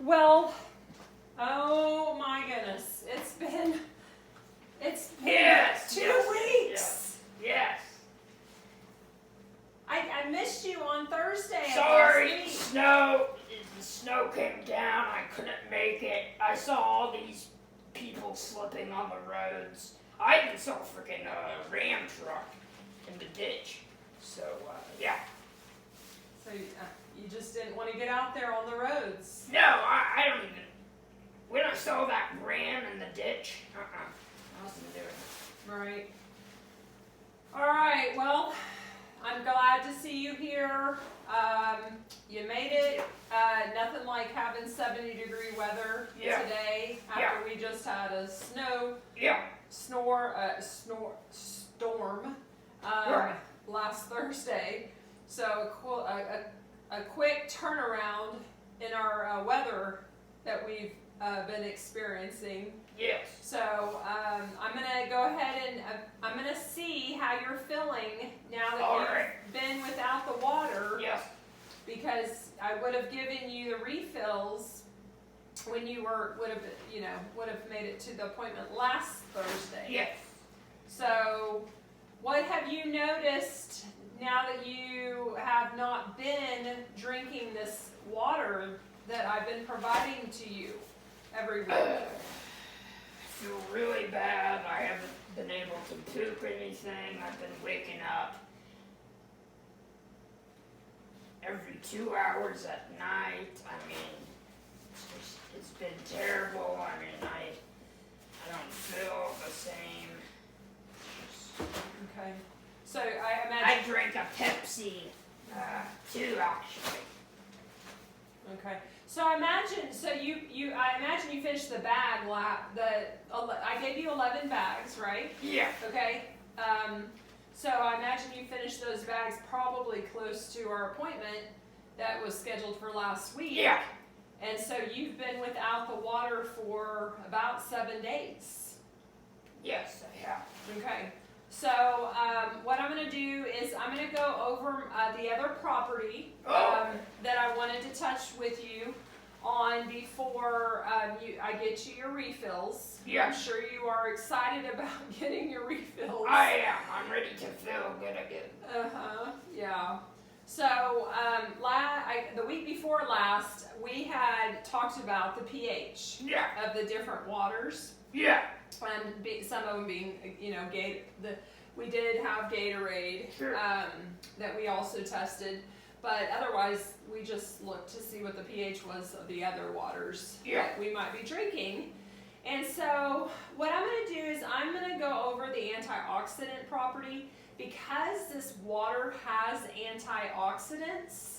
Well, oh my goodness, it's been Yes, 2 yes, weeks. Yes. I missed you on Thursday. Sorry, Of last week. the snow came down. I couldn't make it. I saw all these people slipping on the roads. I even saw a freaking Ram truck in the ditch. So, yeah. So you just didn't want to get out there on the roads. No, I don't even. When I saw that Ram in the ditch, I wasn't doing it. Right. All right. Well, I'm glad to see you here. You made it. Nothing like having 70-degree weather today after we just had a storm last Thursday. So a quick turnaround in our weather that we've been experiencing. Yes. So I'm going to go ahead and I'm going to see how you're feeling now that you've been without the water. Yes. Because I would have given you the refills when you would have made it to the appointment last Thursday. Yes. So what have you noticed now that you have not been drinking this water that I've been providing to you every week? I feel really bad. I haven't been able to poop anything. I've been waking up every 2 hours at night. I mean, it's been terrible. I mean, I don't feel the same. Okay. So I imagine. I drank a Pepsi, too, actually. Okay. So I imagine. I imagine you finished the bag. I gave you 11 bags, right? Yeah. Okay. So I imagine you finished those bags probably close to our appointment that was scheduled for last week. Yeah. And so you've been without the water for about 7 days. Yes, I have. Okay. So what I'm going to do is I'm going to go over the other property that I wanted to touch with you on before I get you your refills. Yeah. I'm sure you are excited about getting your refills. I am. I'm ready to feel good again. Yeah. So the week before last, we had talked about the pH of the different waters. Yeah. And some of them being, we did have Gatorade that we also tested, but otherwise we just looked to see what the pH was of the other waters that we might be drinking. And so what I'm going to do is I'm going to go over the antioxidant property. Because this water has antioxidants,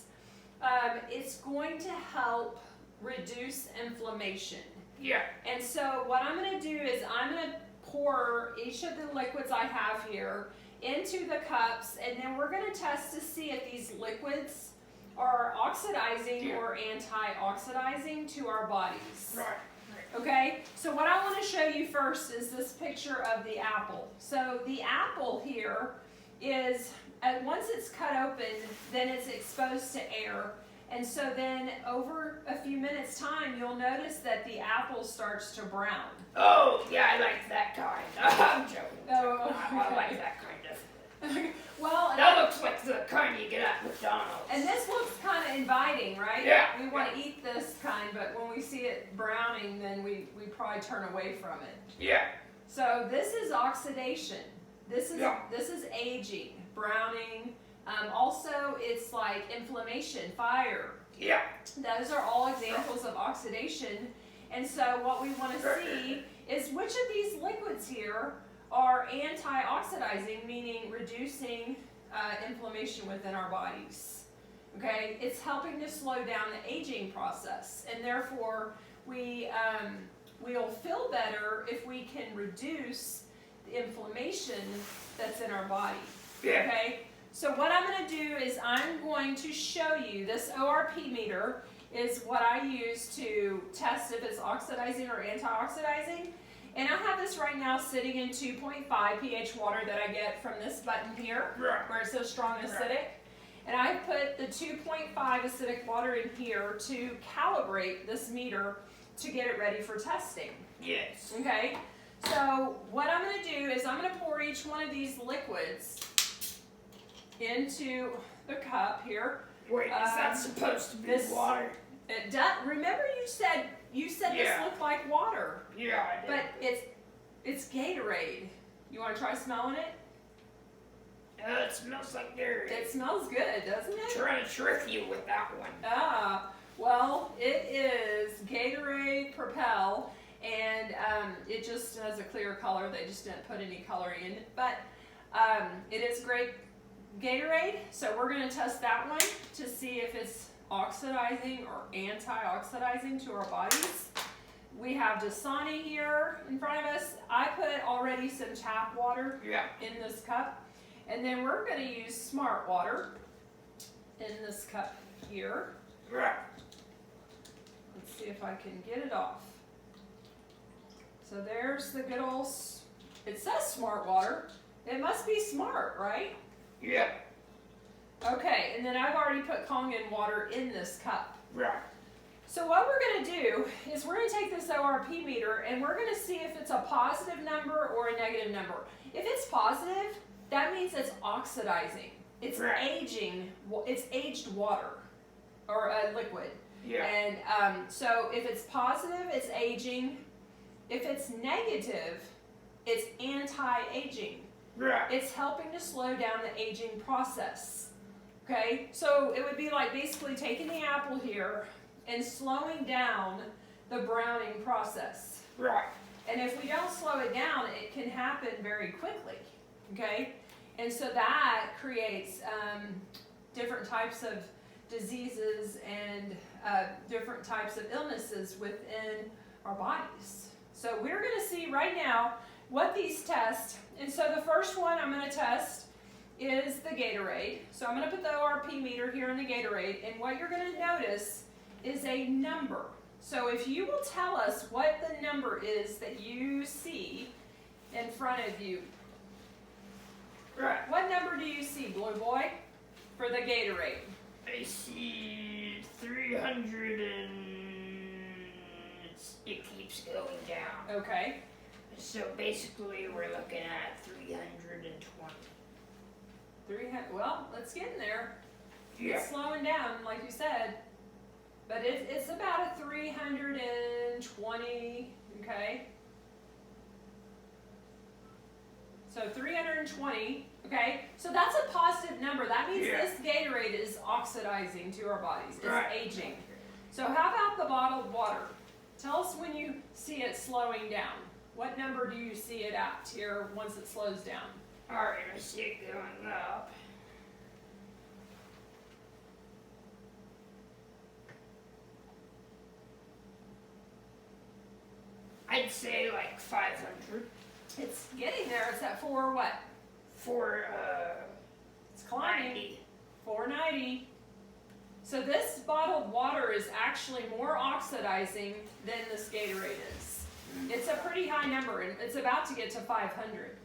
it's going to help reduce inflammation. Yeah. And so what I'm going to do is I'm going to pour each of the liquids I have here into the cups, and then we're going to test to see if these liquids are oxidizing or antioxidizing to our bodies. Right. Okay, so what I want to show you first is this picture of the apple. So the apple here is, once it's cut open, then it's exposed to air. And so then over a few minutes time, you'll notice that the apple starts to brown. Oh, yeah, I like that kind. I'm joking. Oh, okay. I like that kind of. Well, that looks like the kind you get at McDonald's. And this looks kind of inviting, right? Yeah. We want to eat this kind, but when we see it browning, then we probably turn away from it. Yeah. So this is oxidation. This is aging, browning. Also, it's like inflammation, fire. Yeah. Those are all examples of oxidation. And so what we want to see is which of these liquids here are antioxidizing, meaning reducing inflammation within our bodies. Okay, it's helping to slow down the aging process, and therefore we'll feel better if we can reduce the inflammation that's in our body. Yeah. Okay, so what I'm going to do is I'm going to show you this ORP meter is what I use to test if it's oxidizing or antioxidizing. And I have this right now sitting in 2.5 pH water that I get from this button here, where it's so strong and acidic. And I put the 2.5 acidic water in here to calibrate this meter to get it ready for testing. Yes. Okay, so what I'm going to do is I'm going to pour each one of these liquids into the cup here. Wait, is that supposed to be this- water? It does. Remember, you said Yeah. this looked like water, Yeah, I did. but it's Gatorade. You want to try smelling it? It smells like dairy. It smells good, doesn't it? Trying to trick you with that one. Ah, well, it is Gatorade Propel, and it just has a clear color. They just didn't put any coloring in it, but it is great Gatorade. So we're going to test that one to see if it's oxidizing or antioxidizing to our bodies. We have Dasani here in front of us. I put already some tap water in this cup, and then we're going to use smart water in this cup here. Right. Let's see if I can get it off. So there's the good old, it says smart water. It must be smart, right? Yeah. Okay, and then I've already put Kangen water in this cup. Right. So what we're going to do is we're going to take this ORP meter and we're going to see if it's a positive number or a negative number. If it's positive, that means it's oxidizing. It's aging. It's aged water or a liquid. Yeah. And so if it's positive, it's aging. If it's negative, it's anti-aging. Right. It's helping to slow down the aging process. Okay, so it would be like basically taking the apple here and slowing down the browning process. Right. And if we don't slow it down, it can happen very quickly. Okay, and so that creates different types of diseases and different types of illnesses within our bodies. So we're going to see right now what these test. And so the first one I'm going to test is the Gatorade. So I'm going to put the ORP meter here in the Gatorade, and what you're going to notice is a number. So if you will tell us what the number is that you see in front of you. Right. What number do you see, Blue Boy, for the Gatorade? I see 300 and it keeps going down. Okay. So basically we're looking at 320. 300. Well, let's get in there. Yeah. It's slowing down, like you said. But it's about a 320, okay? So 320, okay? So that's a positive number. That means this Gatorade is oxidizing to our bodies. It's aging. So how about the bottled water? Tell us when you see it slowing down. What number do you see it at here once it slows down? Alright, I see it going up. I'd say like 500. It's getting there. It's at 4 what? For It's climbing. 90. 490. So this bottled water is actually more oxidizing than this Gatorade is. It's a pretty high number, and it's about to get to 500.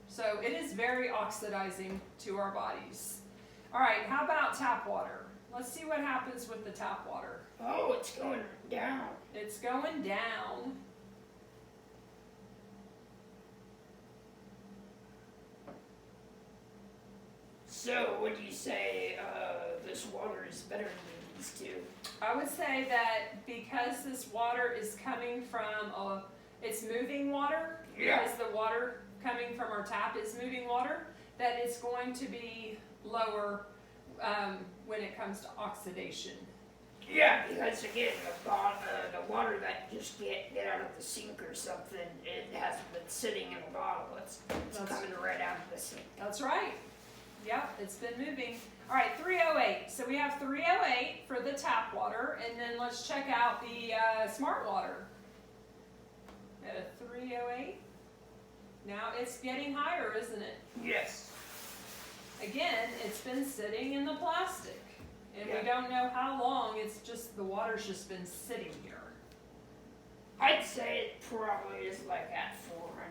So it is very oxidizing to our bodies. All right, how about tap water? Let's see what happens with the tap water. Oh, it's going down. It's going down. So, would you say this water is better than these two? I would say that because this water is coming from it's moving water, because the water coming from our tap is moving water, that it's going to be lower when it comes to oxidation. Yeah, because again, the water that just get out of the sink or something, it hasn't been sitting in a bottle. It's coming right out of the sink. That's right. Yeah, it's been moving. All right, 308. So we have 308 for the tap water, and then let's check out the smart water. At a 308. Now it's getting higher, isn't it? Yes. Again, it's been sitting in the plastic, and we don't know how long. It's just the water's just been sitting here. I'd say it probably is like at 400.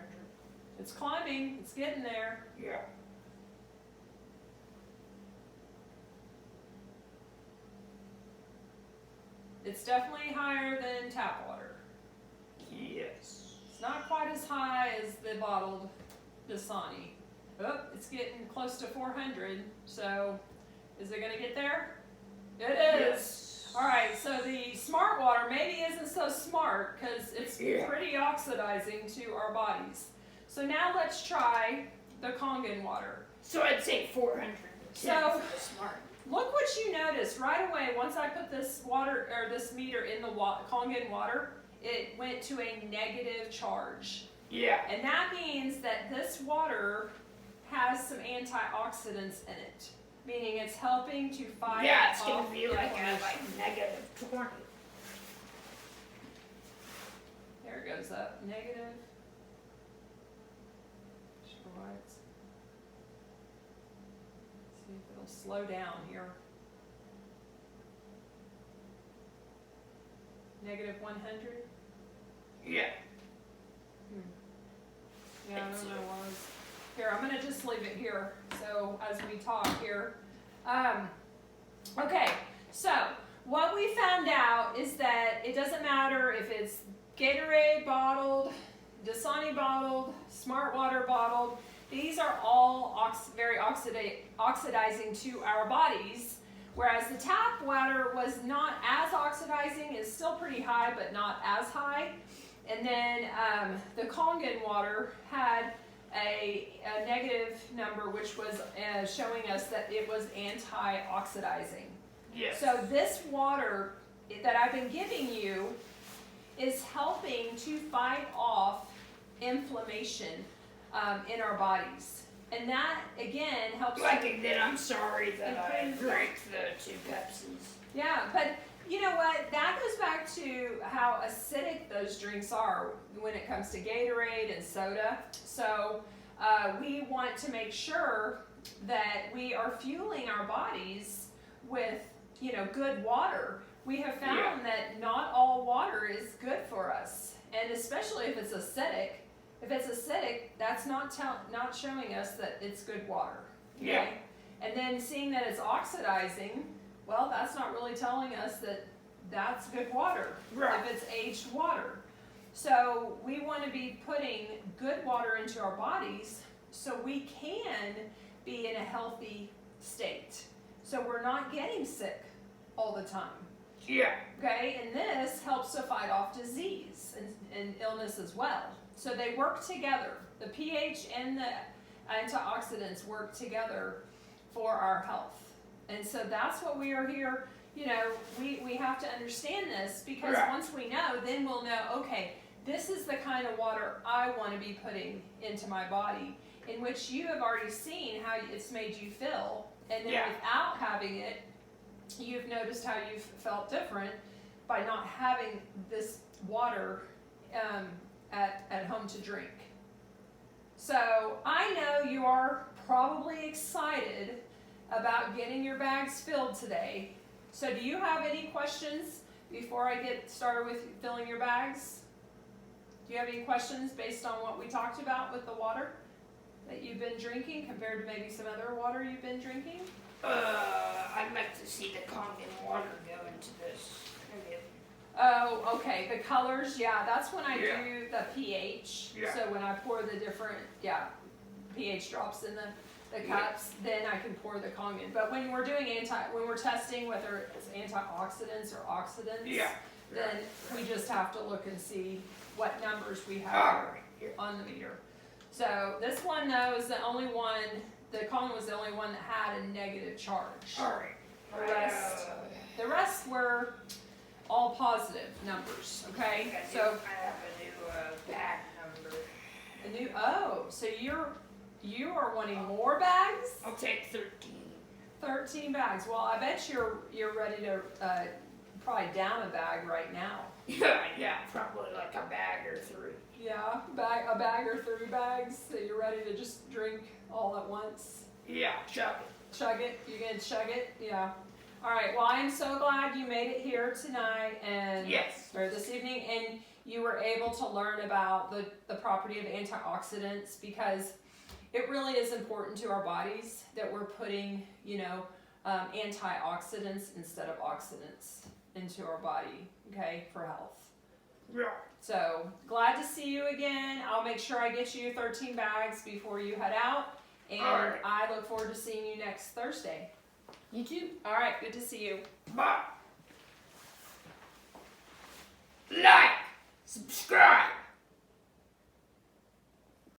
It's climbing. It's getting there. Yeah. It's definitely higher than tap water. Yes. It's not quite as high as the bottled Dasani. Oh, it's getting close to 400. So, is it gonna get there? It is. Yes. All right. So the smart water maybe isn't so smart because it's pretty oxidizing to our bodies. So now let's try the Kangen water. So I'd say 410 So- for the smart. Look what you notice right away. Once I put this water or this meter in the Kangen water, it went to a negative charge. Yeah. And that means that this water has some antioxidants in it, meaning it's helping to fight Yeah, it's off gonna be like a inflammation. negative 20. There it goes up, negative. Sure why it's. See if it'll slow down here. Negative 100. Yeah. Yeah, I don't know why. Here, I'm gonna just leave it here. So as we talk here, okay. So what we found out is that it doesn't matter if it's Gatorade bottled, Dasani bottled, Smart Water bottled. These are all very oxidizing to our bodies. Whereas the tap water was not as oxidizing, it's still pretty high, but not as high. And then the Kangen water had a negative number, which was showing us that it was antioxidizing. Yes. So this water that I've been giving you is helping to fight off inflammation in our bodies. And that, again, helps Like, and then I'm sorry that I improve- drank the 2 Pepsis. Yeah, but you know what? That goes back to how acidic those drinks are when it comes to Gatorade and soda. So we want to make sure that we are fueling our bodies with, good water. We have found that not all water is good for us, and especially if it's acidic. If it's acidic, that's not showing us that it's good water. Okay? Yeah. And then seeing that it's oxidizing, well, that's not really telling us that that's good water. Right. If it's aged water. So we want to be putting good water into our bodies so we can be in a healthy state. So we're not getting sick all the time. Yeah. Okay, and this helps to fight off disease and illness as well. So they work together. The pH and the antioxidants work together for our health. And so that's what we are here. We have to understand this because once we know, then we'll know, okay, this is the kind of water I want to be putting into my body, in which you have already seen how it's made you feel. And then without having it, you've noticed how you've felt different by not having this water at home to drink. So I know you are probably excited about getting your bags filled today. So do you have any questions before I get started with filling your bags? Do you have any questions based on what we talked about with the water that you've been drinking compared to maybe some other water you've been drinking? I'd like to see the Kangen water go into this. Oh, okay, the colors, that's when I do the pH. Yeah. So when I pour the different, pH drops in the cups, then I can pour the Kangen. But when we're doing when we're testing whether it's antioxidants or oxidants, then we just have to look and see what numbers we have on the meter. So this one though is the only one, the Kangen was the only one that had a negative charge. Alright. The rest were all positive numbers, okay? So I have a new bag number. so you are wanting more bags? I'll take 13. 13 bags. Well, I bet you're ready to probably down a bag right now. Yeah, probably like a bag or 3. Yeah, a bag or 3 bags that you're ready to just drink all at once. Yeah, chug it. Chug it. You gonna chug it? Yeah. All right. Well, I am so glad you made it here tonight or this evening, and you were able to learn about the property of antioxidants, because it really is important to our bodies that we're putting, antioxidants instead of oxidants. into our body, okay, for health. Yeah. So glad to see you again. I'll make sure I get you 13 bags before you head out. And Alright. I look forward to seeing you next Thursday. You too. All right, good to see you. Bye. Like, subscribe.